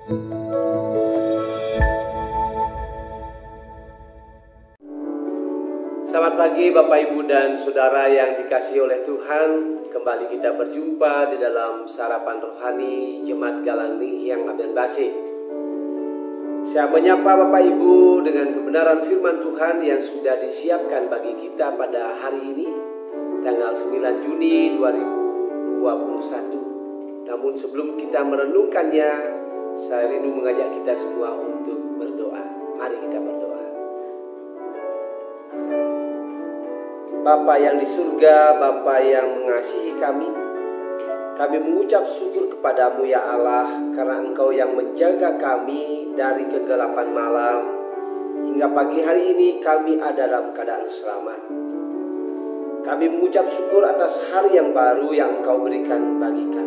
Selamat pagi Bapak Ibu dan Saudara yang dikasihi oleh Tuhan. Kembali kita berjumpa di dalam sarapan rohani Jemaat Galangnih yang Aben Basih. Saya menyapa Bapak Ibu dengan kebenaran firman Tuhan yang sudah disiapkan bagi kita pada hari ini, tanggal 9 Juni 2021. Namun sebelum kita merenungkannya, saya rindu mengajak kita semua untuk berdoa. Mari kita berdoa. Bapa yang di surga, Bapa yang mengasihi kami mengucap syukur kepadamu ya Allah, karena Engkau yang menjaga kami dari kegelapan malam hingga pagi hari ini kami ada dalam keadaan selamat. Kami mengucap syukur atas hari yang baru yang Engkau berikan bagi kami.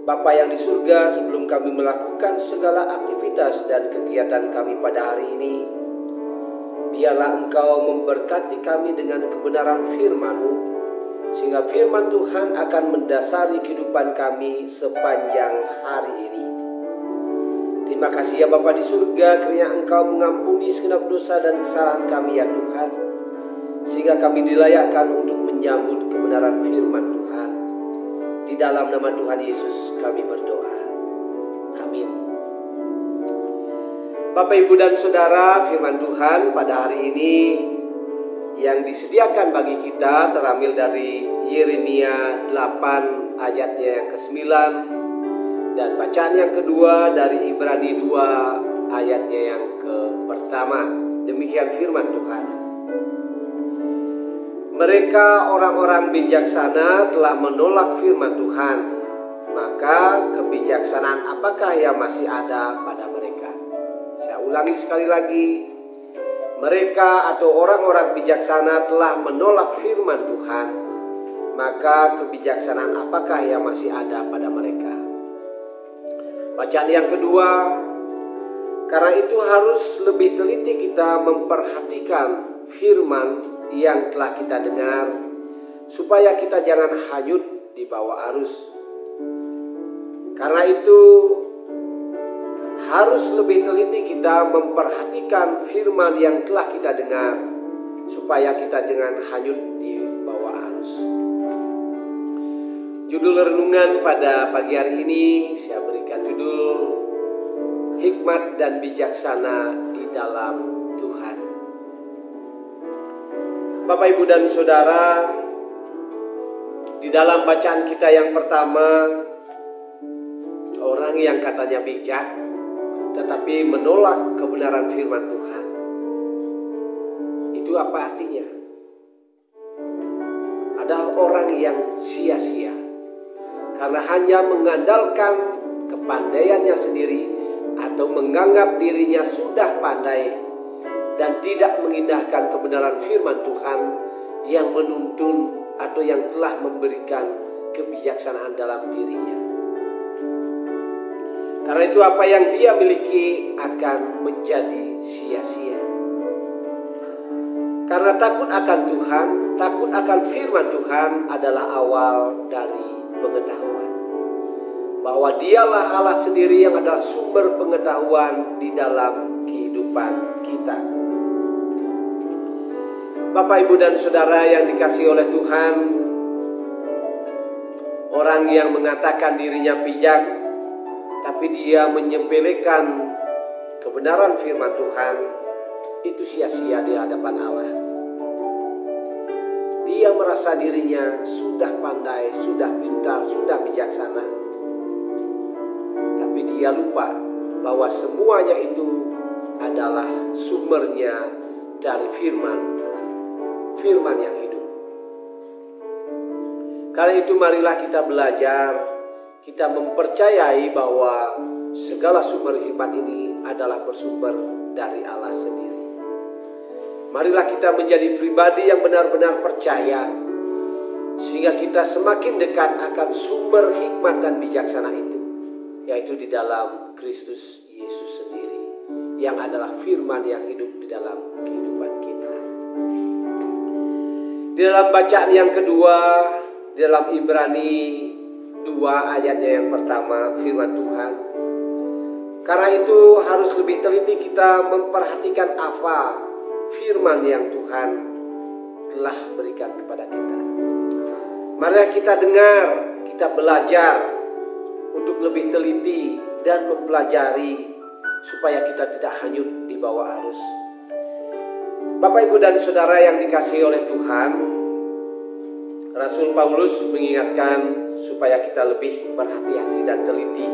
Bapa yang di surga, sebelum kami melakukan segala aktivitas dan kegiatan kami pada hari ini, biarlah Engkau memberkati kami dengan kebenaran firman-Mu, sehingga firman Tuhan akan mendasari kehidupan kami sepanjang hari ini. Terima kasih ya Bapa di surga, kiranya Engkau mengampuni segenap dosa dan kesalahan kami ya Tuhan, sehingga kami dilayakkan untuk menyambut kebenaran firman Tuhan. Di dalam nama Tuhan Yesus kami berdoa. Amin. Bapak, Ibu, dan Saudara, firman Tuhan pada hari ini yang disediakan bagi kita terambil dari Yeremia 8 ayatnya yang ke-9 dan bacaan yang kedua dari Ibrani 2 ayatnya yang ke-1. Demikian firman Tuhan. Mereka orang-orang bijaksana telah menolak firman Tuhan, maka kebijaksanaan apakah yang masih ada pada mereka? Saya ulangi sekali lagi, mereka atau orang-orang bijaksana telah menolak firman Tuhan, maka kebijaksanaan apakah yang masih ada pada mereka? Bacaan yang kedua, karena itu harus lebih teliti kita memperhatikan firman yang telah kita dengar, supaya kita jangan hanyut di bawah arus. Karena itu harus lebih teliti kita memperhatikan firman yang telah kita dengar, supaya kita jangan hanyut di bawah arus. Judul renungan pada pagi hari ini saya berikan judul Hikmat dan Bijaksana di dalam Tuhan. Bapak, Ibu, dan Saudara, di dalam bacaan kita yang pertama, orang yang katanya bijak tetapi menolak kebenaran firman Tuhan. Itu apa artinya? Adalah orang yang sia-sia, karena hanya mengandalkan kepandaiannya sendiri atau menganggap dirinya sudah pandai dan tidak mengindahkan kebenaran firman Tuhan yang menuntun atau yang telah memberikan kebijaksanaan dalam dirinya. Karena itu apa yang dia miliki akan menjadi sia-sia. Karena takut akan Tuhan, takut akan firman Tuhan adalah awal dari pengetahuan. Bahwa dialah Allah sendiri yang adalah sumber pengetahuan di dalam kehidupan kita. Bapak, Ibu, dan Saudara yang dikasihi oleh Tuhan, orang yang mengatakan dirinya bijak tapi dia menyepelekan kebenaran firman Tuhan, itu sia-sia di hadapan Allah. Dia merasa dirinya sudah pandai, sudah pintar, sudah bijaksana. Tapi dia lupa bahwa semuanya itu adalah sumbernya dari firman yang hidup. Karena itu marilah kita belajar, kita mempercayai bahwa segala sumber hikmat ini adalah bersumber dari Allah sendiri. Marilah kita menjadi pribadi yang benar-benar percaya, sehingga kita semakin dekat akan sumber hikmat dan bijaksana itu, yaitu di dalam Kristus Yesus sendiri, yang adalah firman yang hidup di dalam kehidupan kita. Di dalam bacaan yang kedua, di dalam Ibrani 2 ayatnya yang pertama, firman Tuhan, Karena itu harus lebih teliti kita memperhatikan apa firman yang Tuhan telah berikan kepada kita. Marilah kita dengar, kita belajar untuk lebih teliti dan mempelajari supaya kita tidak hanyut di bawah arus. Bapak, Ibu, dan Saudara yang dikasihi oleh Tuhan, Rasul Paulus mengingatkan supaya kita lebih berhati-hati dan teliti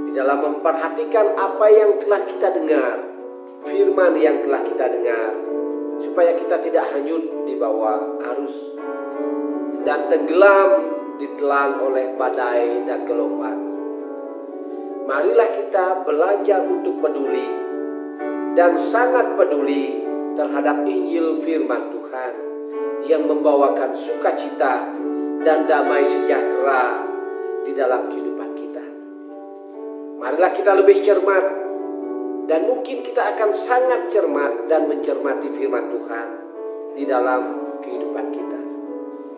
di dalam memperhatikan apa yang telah kita dengar, firman yang telah kita dengar, supaya kita tidak hanyut di bawah arus dan tenggelam ditelan oleh badai dan gelombang. Marilah kita belajar untuk peduli dan sangat peduli terhadap Injil firman Tuhan yang membawakan sukacita dan damai sejahtera di dalam kehidupan kita. Marilah kita lebih cermat, dan mungkin kita akan sangat cermat dan mencermati firman Tuhan di dalam kehidupan kita.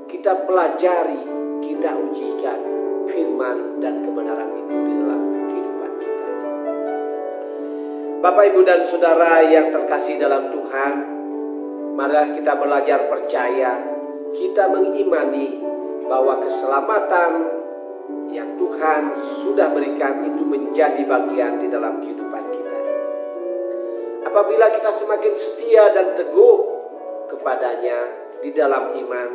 Kita pelajari, kita ujikan firman dan kebenaran itu di dalam kehidupan kita. Bapak, Ibu, dan Saudara yang terkasih dalam Tuhan, marilah kita belajar percaya, kita mengimani bahwa keselamatan yang Tuhan sudah berikan itu menjadi bagian di dalam kehidupan kita. Apabila kita semakin setia dan teguh kepadanya di dalam iman,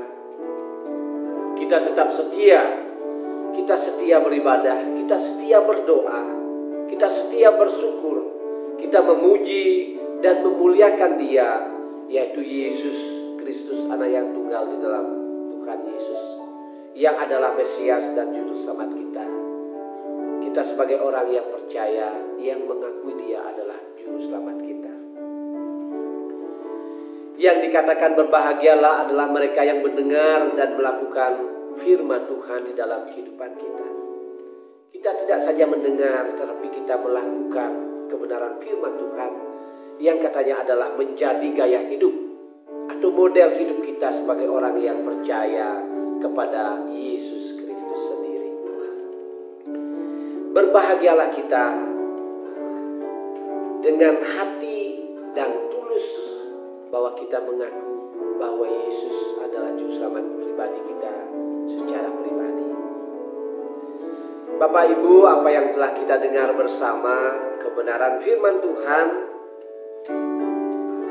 kita tetap setia, kita setia beribadah, kita setia berdoa, kita setia bersyukur, kita memuji dan memuliakan Dia, yaitu Yesus Kristus, Anak yang tunggal di dalam Tuhan Yesus, yang adalah Mesias dan Juru Selamat kita. Kita sebagai orang yang percaya, yang mengakui Dia adalah Juru Selamat kita. Yang dikatakan berbahagialah adalah mereka yang mendengar dan melakukan firman Tuhan di dalam kehidupan kita. Kita tidak saja mendengar, tetapi kita melakukan kebenaran firman Tuhan yang katanya adalah menjadi gaya hidup atau model hidup kita sebagai orang yang percaya kepada Yesus Kristus sendiri. Berbahagialah kita dengan hati dan tulus bahwa kita mengaku bahwa Yesus adalah Juru Selamat pribadi kita secara pribadi. Bapak, Ibu, apa yang telah kita dengar bersama, kebenaran firman Tuhan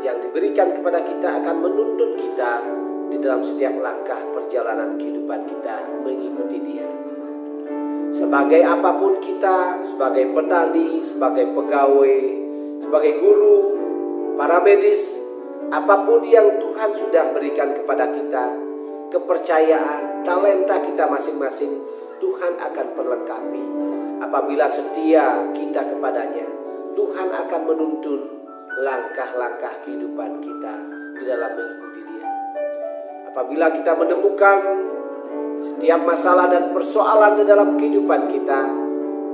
yang diberikan kepada kita akan menuntun kita di dalam setiap langkah perjalanan kehidupan kita mengikuti Dia. Sebagai apapun kita, sebagai petani, sebagai pegawai, sebagai guru, para medis, apapun yang Tuhan sudah berikan kepada kita, kepercayaan, talenta kita masing-masing, Tuhan akan perlengkapi. Apabila setia kita kepadanya, Tuhan akan menuntun langkah-langkah kehidupan kita di dalam mengikuti Dia. Apabila kita menemukan setiap masalah dan persoalan di dalam kehidupan kita,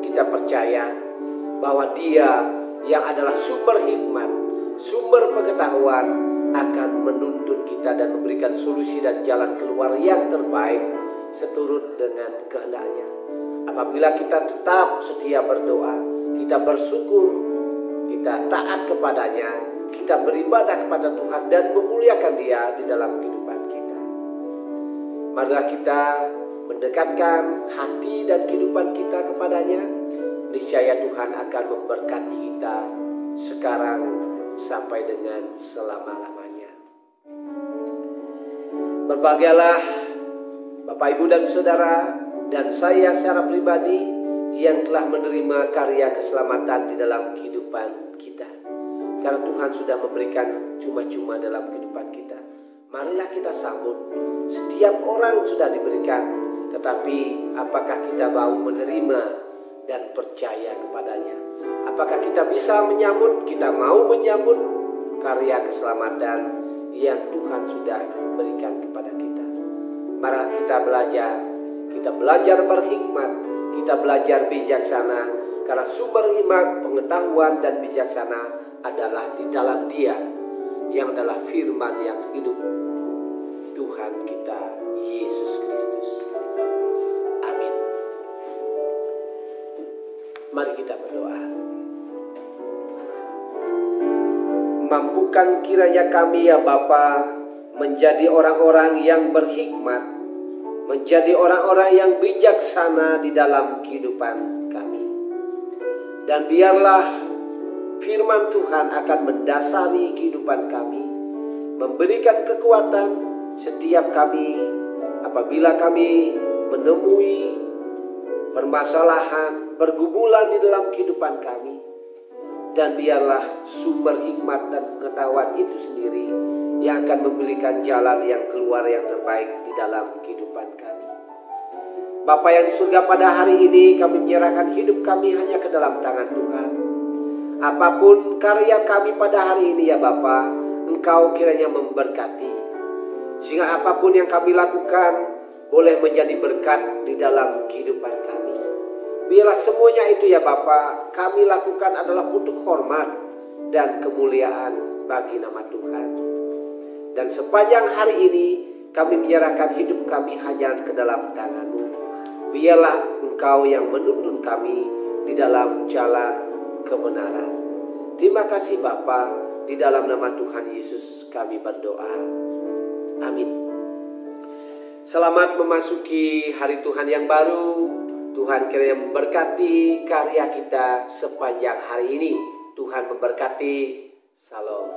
kita percaya bahwa Dia yang adalah sumber hikmat, sumber pengetahuan akan menuntun kita dan memberikan solusi dan jalan keluar yang terbaik seturut dengan kehendak-Nya. Apabila kita tetap setia berdoa, kita bersyukur, kita taat kepadanya, kita beribadah kepada Tuhan dan memuliakan Dia di dalam kehidupan kita. Marilah kita mendekatkan hati dan kehidupan kita kepadanya. Niscaya Tuhan akan memberkati kita sekarang sampai dengan selama-lamanya. Berbahagialah Bapak, Ibu, dan Saudara, dan saya secara pribadi yang telah menerima karya keselamatan di dalam kehidupan kita. Karena Tuhan sudah memberikan cuma-cuma dalam kehidupan kita. Marilah kita sambut. Setiap orang sudah diberikan, tetapi apakah kita mau menerima dan percaya kepadanya? Apakah kita bisa menyambut, kita mau menyambut karya keselamatan yang Tuhan sudah berikan kepada kita? Mari kita belajar berhikmat, kita belajar bijaksana, karena sumber hikmat, pengetahuan, dan bijaksana adalah di dalam Dia yang adalah firman yang hidup, Tuhan kita Yesus Kristus. Amin. Mari kita berdoa. Mampukan kiranya kami ya Bapa menjadi orang-orang yang berhikmat, menjadi orang-orang yang bijaksana di dalam kehidupan kami. Dan biarlah firman Tuhan akan mendasari kehidupan kami, memberikan kekuatan setiap kami apabila kami menemui permasalahan, pergumulan di dalam kehidupan kami. Dan biarlah sumber hikmat dan pengetahuan itu sendiri yang akan memberikan jalan yang keluar yang terbaik di dalam kehidupan kami. Bapa yang di surga, pada hari ini kami menyerahkan hidup kami hanya ke dalam tangan Tuhan. Apapun karya kami pada hari ini ya Bapa, Engkau kiranya memberkati. Sehingga apapun yang kami lakukan boleh menjadi berkat di dalam kehidupan kami. Biarlah semuanya itu ya Bapa kami lakukan adalah untuk hormat dan kemuliaan bagi nama Tuhan. Dan sepanjang hari ini kami menyerahkan hidup kami hanya ke dalam tangan-Mu. Biarlah Engkau yang menuntun kami di dalam jalan kebenaran. Terima kasih Bapa, di dalam nama Tuhan Yesus kami berdoa. Amin. Selamat memasuki hari Tuhan yang baru. Tuhan kiranya memberkati karya kita sepanjang hari ini. Tuhan memberkati. Shalom.